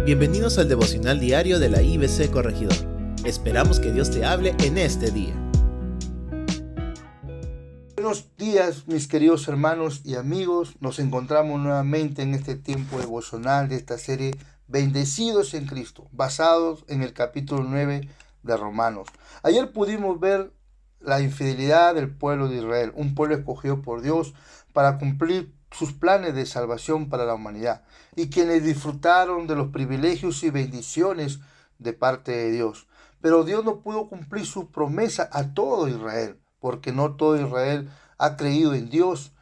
Bienvenidos al devocional diario de la IBC Corregidor. Esperamos que Dios te hable en este día. Buenos días, mis queridos hermanos y amigos. Nos encontramos nuevamente en este tiempo devocional de esta serie Bendecidos en Cristo, basados en el capítulo 9 de Romanos. Ayer pudimos ver la infidelidad del pueblo de Israel, un pueblo escogido por Dios para cumplir sus planes de salvación para la humanidad, y quienes disfrutaron de los privilegios y bendiciones de parte de Dios. Pero Dios no pudo cumplir su promesa a todo Israel, porque no todo Israel ha creído en Dios,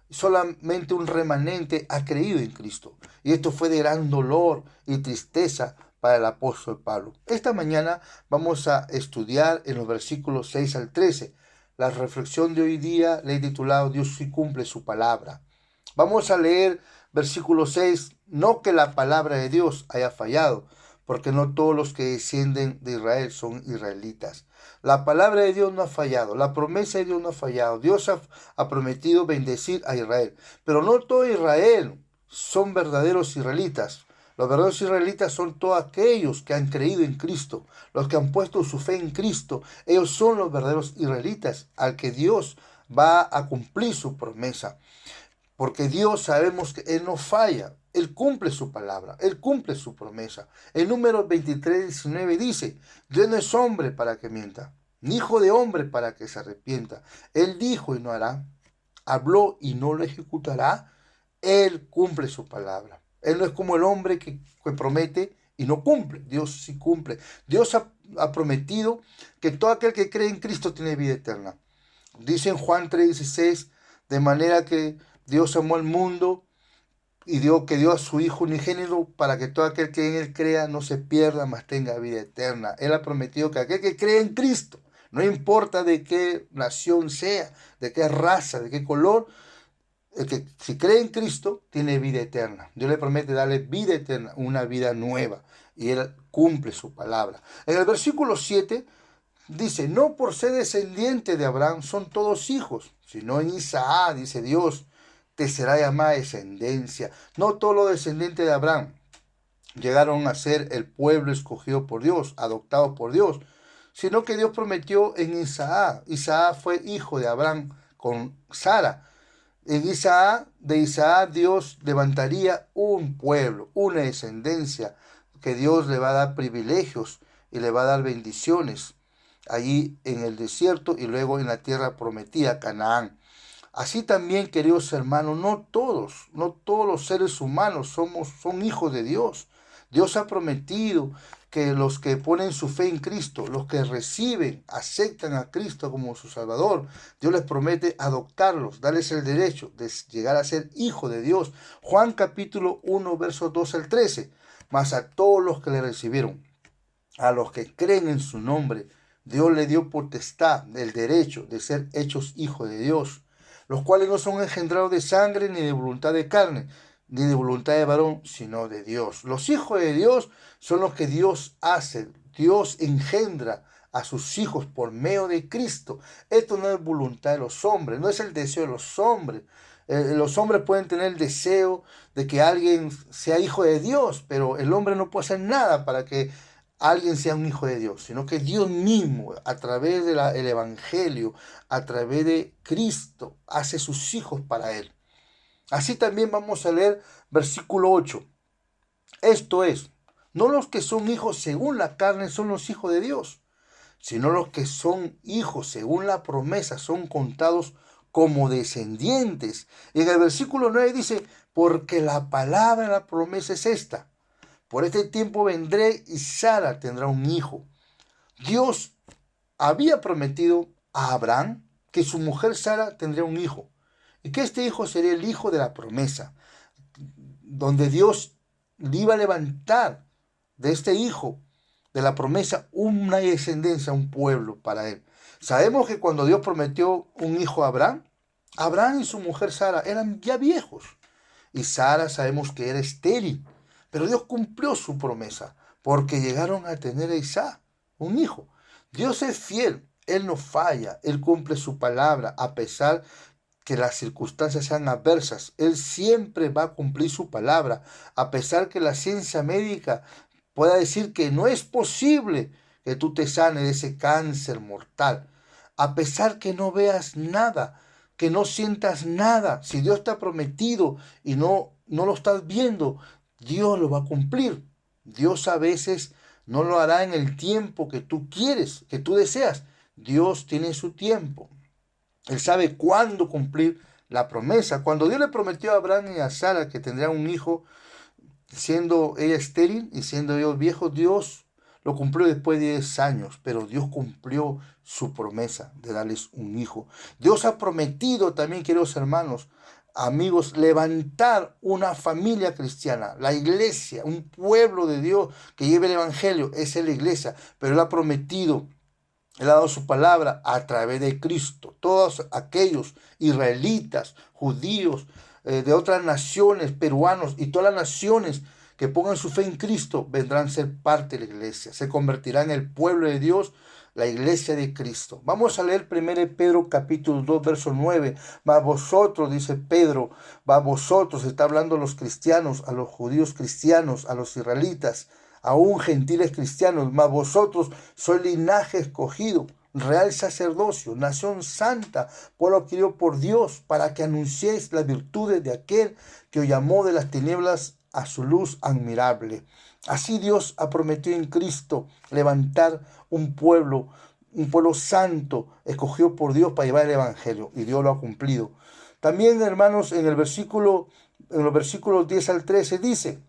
solamente un remanente ha creído en Cristo. Y esto fue de gran dolor y tristeza para el apóstol Pablo. Esta mañana vamos a estudiar en los versículos 6 al 13. La reflexión de hoy día le he titulado Dios sí cumple su palabra. Vamos a leer versículo 6. No que la palabra de Dios haya fallado, porque no todos los que descienden de Israel son israelitas. La palabra de Dios no ha fallado, la promesa de Dios no ha fallado. Dios ha prometido bendecir a Israel, pero no todo Israel son verdaderos israelitas. Los verdaderos israelitas son todos aquellos que han creído en Cristo, los que han puesto su fe en Cristo. Ellos son los verdaderos israelitas al que Dios va a cumplir su promesa. Porque Dios sabemos que Él no falla, Él cumple su palabra, Él cumple su promesa. El número 23:19 dice, Dios no es hombre para que mienta, ni hijo de hombre para que se arrepienta. Él dijo y no hará, habló y no lo ejecutará. Él cumple su palabra. Él no es como el hombre que promete y no cumple. Dios sí cumple. Dios ha prometido que todo aquel que cree en Cristo tiene vida eterna. Dice en Juan 3:16, de manera que Dios amó al mundo y dio a su Hijo unigénito para que todo aquel que en Él crea no se pierda, mas tenga vida eterna. Él ha prometido que aquel que cree en Cristo, no importa de qué nación sea, de qué raza, de qué color, el que si cree en Cristo tiene vida eterna. Dios le promete darle vida eterna, una vida nueva, y Él cumple su palabra. En el versículo 7 dice, no por ser descendiente de Abraham son todos hijos, sino en Isaac, dice Dios, te será llamada descendencia. No todos los descendientes de Abraham llegaron a ser el pueblo escogido por Dios, adoptado por Dios, sino que Dios prometió en Isaac. Isaac fue hijo de Abraham con Sara. En Isaac, de Isaac Dios levantaría un pueblo, una descendencia, que Dios le va a dar privilegios y le va a dar bendiciones allí en el desierto y luego en la tierra prometida, Canaán. Así también, queridos hermanos, no todos los seres humanos son hijos de Dios. Dios ha prometido que los que ponen su fe en Cristo, los que reciben, aceptan a Cristo como su Salvador, Dios les promete adoptarlos, darles el derecho de llegar a ser hijo de Dios. Juan capítulo 1, versos 12 al 13. Mas a todos los que le recibieron, a los que creen en su nombre, Dios le dio potestad, el derecho de ser hechos hijos de Dios, los cuales no son engendrados de sangre, ni de voluntad de carne, ni de voluntad de varón, sino de Dios. Los hijos de Dios son los que Dios hace. Dios engendra a sus hijos por medio de Cristo. Esto no es voluntad de los hombres, no es el deseo de los hombres. Los hombres pueden tener el deseo de que alguien sea hijo de Dios, pero el hombre no puede hacer nada para que alguien sea un hijo de Dios, sino que Dios mismo, a través del Evangelio, a través de Cristo, hace sus hijos para Él. Así también vamos a leer versículo 8. Esto es, no los que son hijos según la carne son los hijos de Dios, sino los que son hijos según la promesa son contados como descendientes. Y en el versículo 9 dice, porque la palabra de la promesa es esta. Por este tiempo vendré y Sara tendrá un hijo. Dios había prometido a Abraham que su mujer Sara tendría un hijo y que este hijo sería el hijo de la promesa, donde Dios le iba a levantar de este hijo de la promesa una descendencia, un pueblo para él. Sabemos que cuando Dios prometió un hijo a Abraham, Abraham y su mujer Sara eran ya viejos y Sara sabemos que era estéril. Pero Dios cumplió su promesa, porque llegaron a tener a Isaac, un hijo. Dios es fiel, Él no falla, Él cumple su palabra, a pesar que las circunstancias sean adversas. Él siempre va a cumplir su palabra, a pesar que la ciencia médica pueda decir que no es posible que tú te sanes de ese cáncer mortal, a pesar que no veas nada, que no sientas nada. Si Dios te ha prometido y no lo estás viendo, Dios lo va a cumplir. Dios a veces no lo hará en el tiempo que tú quieres, que tú deseas. Dios tiene su tiempo. Él sabe cuándo cumplir la promesa. Cuando Dios le prometió a Abraham y a Sara que tendrían un hijo, siendo ella estéril y siendo ellos viejos, Dios lo cumplió después de 10 años, pero Dios cumplió su promesa de darles un hijo. Dios ha prometido también, queridos hermanos, amigos, levantar una familia cristiana, la iglesia, un pueblo de Dios que lleve el evangelio. Esa es la iglesia, pero Él ha prometido, Él ha dado su palabra a través de Cristo. Todos aquellos israelitas, judíos, de otras naciones, peruanos y todas las naciones que pongan su fe en Cristo vendrán a ser parte de la iglesia. Se convertirá en el pueblo de Dios, la iglesia de Cristo. Vamos a leer 1 Pedro capítulo 2, verso 9. Mas vosotros, dice Pedro, va vosotros, está hablando a los cristianos, a los judíos cristianos, a los israelitas, aún gentiles cristianos, mas vosotros sois linaje escogido, real sacerdocio, nación santa, pueblo adquirido por Dios, para que anunciéis las virtudes de aquel que os llamó de las tinieblas a su luz admirable. Así Dios ha prometido en Cristo levantar un pueblo santo, escogido por Dios para llevar el evangelio, y Dios lo ha cumplido. También, hermanos, en los versículos 10 al 13 dice,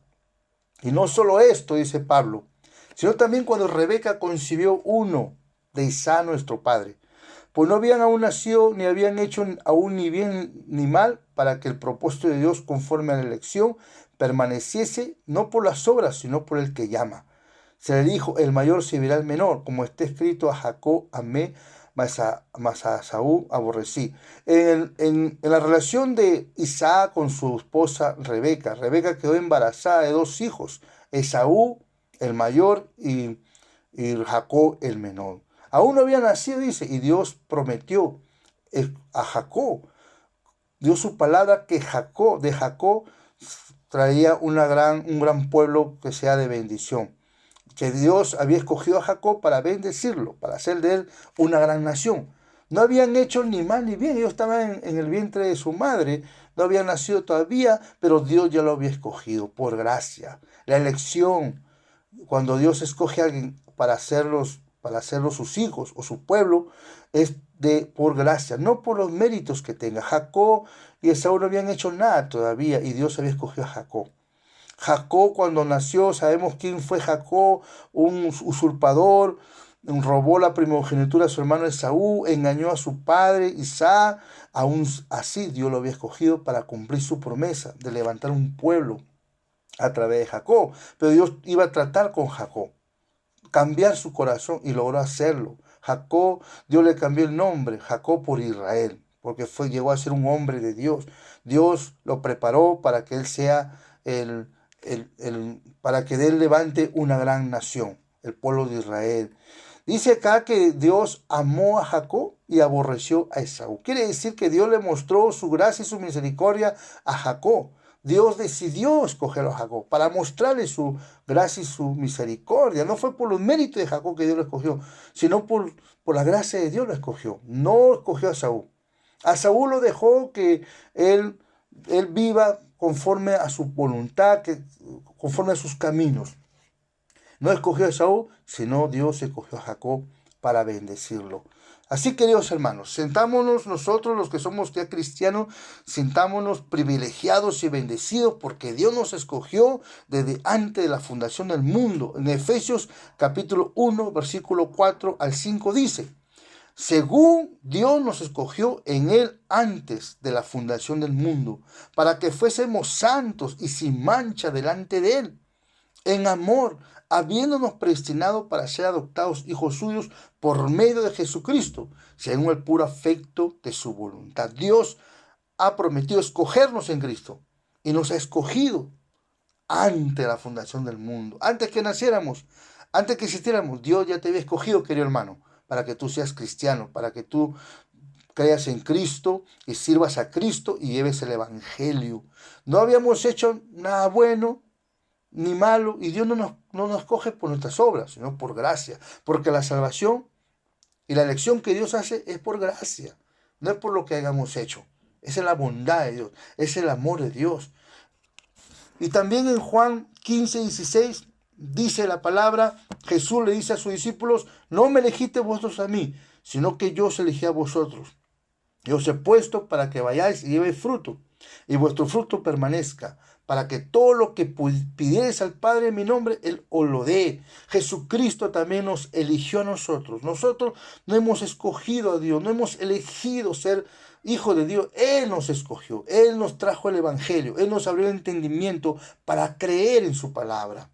y no solo esto, dice Pablo, sino también cuando Rebeca concibió uno de Isaac nuestro padre, pues no habían aún nacido, ni habían hecho aún ni bien ni mal, para que el propósito de Dios conforme a la elección permaneciese, no por las obras, sino por el que llama. Se le dijo, el mayor servirá al menor, como está escrito, a Jacob amé, mas a Esaú aborrecí. En la relación de Isaac con su esposa Rebeca, Rebeca quedó embarazada de 2 hijos, Esaú el mayor y Jacob el menor. Aún no había nacido, dice, y Dios prometió a Jacob, dio su palabra que de Jacob traía un gran pueblo que sea de bendición, que Dios había escogido a Jacob para bendecirlo, para hacer de él una gran nación. No habían hecho ni mal ni bien, ellos estaban en el vientre de su madre, no habían nacido todavía, pero Dios ya lo había escogido por gracia. La elección, cuando Dios escoge a alguien para hacerlos sus hijos o su pueblo, es por gracia, no por los méritos que tenga. Jacob y Esaú no habían hecho nada todavía y Dios había escogido a Jacob. Jacob, cuando nació, sabemos quién fue Jacob, un usurpador, robó la primogenitura de su hermano Esaú, engañó a su padre Isaac. Aún así Dios lo había escogido para cumplir su promesa de levantar un pueblo a través de Jacob. Pero Dios iba a tratar con Jacob, cambiar su corazón, y logró hacerlo. Jacob, Dios le cambió el nombre, Jacob, por Israel, porque llegó a ser un hombre de Dios. Dios lo preparó para que él sea para que de él levante una gran nación, el pueblo de Israel. Dice acá que Dios amó a Jacob y aborreció a Esaú. Quiere decir que Dios le mostró su gracia y su misericordia a Jacob. Dios decidió escogerlo a Jacob para mostrarle su gracia y su misericordia. No fue por los méritos de Jacob que Dios lo escogió, sino por la gracia de Dios lo escogió. No escogió a Saúl. A Saúl lo dejó que él viva conforme a su voluntad, conforme a sus caminos. No escogió a Saúl, sino Dios escogió a Jacob para bendecirlo. Así, queridos hermanos, sentámonos nosotros, los que somos ya cristianos, sintámonos privilegiados y bendecidos porque Dios nos escogió desde antes de la fundación del mundo. En Efesios capítulo 1, versículo 4 al 5 dice, según Dios nos escogió en Él antes de la fundación del mundo, para que fuésemos santos y sin mancha delante de Él, en amor, habiéndonos predestinado para ser adoptados hijos suyos por medio de Jesucristo, según el puro afecto de su voluntad. Dios ha prometido escogernos en Cristo y nos ha escogido antes de la fundación del mundo, antes que naciéramos, antes que existiéramos. Dios ya te había escogido, querido hermano, para que tú seas cristiano, para que tú creas en Cristo y sirvas a Cristo y lleves el Evangelio. No habíamos hecho nada bueno ni malo y Dios no nos coge por nuestras obras, sino por gracia, porque la salvación y la elección que Dios hace es por gracia, no es por lo que hayamos hecho. Esa es la bondad de Dios, es el amor de Dios. Y también en Juan 15:16 dice la palabra, Jesús le dice a sus discípulos, no me elegiste vosotros a mí, sino que yo os elegí a vosotros. Yo os he puesto para que vayáis y llevéis fruto, y vuestro fruto permanezca, para que todo lo que pidierais al Padre en mi nombre, Él os lo dé. Jesucristo también nos eligió a nosotros. Nosotros no hemos escogido a Dios, no hemos elegido ser hijo de Dios. Él nos escogió, Él nos trajo el Evangelio, Él nos abrió el entendimiento para creer en su palabra.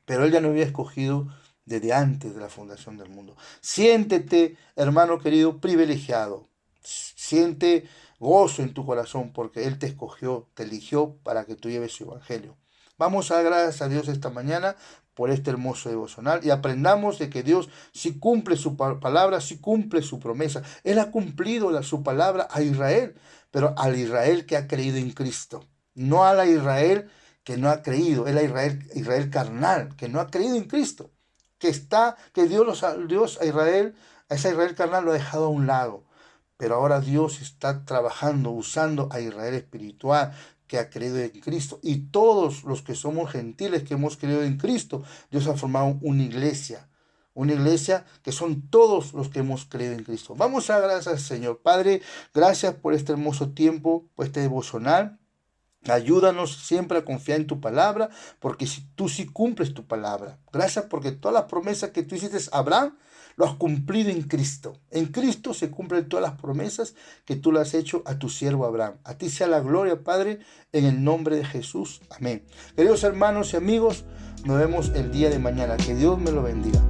Pero Él ya nos había escogido desde antes de la fundación del mundo. Siéntete, hermano querido, privilegiado. Siente gozo en tu corazón porque Él te escogió, te eligió para que tú lleves su evangelio. Vamos a dar gracias a Dios esta mañana por este hermoso devocional y aprendamos de que Dios sí cumple su palabra, sí cumple su promesa. Él ha cumplido su palabra a Israel, pero al Israel que ha creído en Cristo, no a la Israel que no ha creído, es la Israel carnal, que no ha creído en Cristo, que Dios a Israel, a esa Israel carnal lo ha dejado a un lado. Pero ahora Dios está trabajando, usando a Israel espiritual que ha creído en Cristo. Y todos los que somos gentiles, que hemos creído en Cristo, Dios ha formado una iglesia que son todos los que hemos creído en Cristo. Vamos a dar gracias al Señor. Padre, gracias por este hermoso tiempo, por este devocional. Ayúdanos siempre a confiar en tu palabra, porque tú sí cumples tu palabra. Gracias porque todas las promesas que tú hiciste a Abraham, lo has cumplido en Cristo. En Cristo se cumplen todas las promesas que tú le has hecho a tu siervo Abraham. A ti sea la gloria, Padre, en el nombre de Jesús. Amén. Queridos hermanos y amigos, nos vemos el día de mañana. Que Dios me lo bendiga.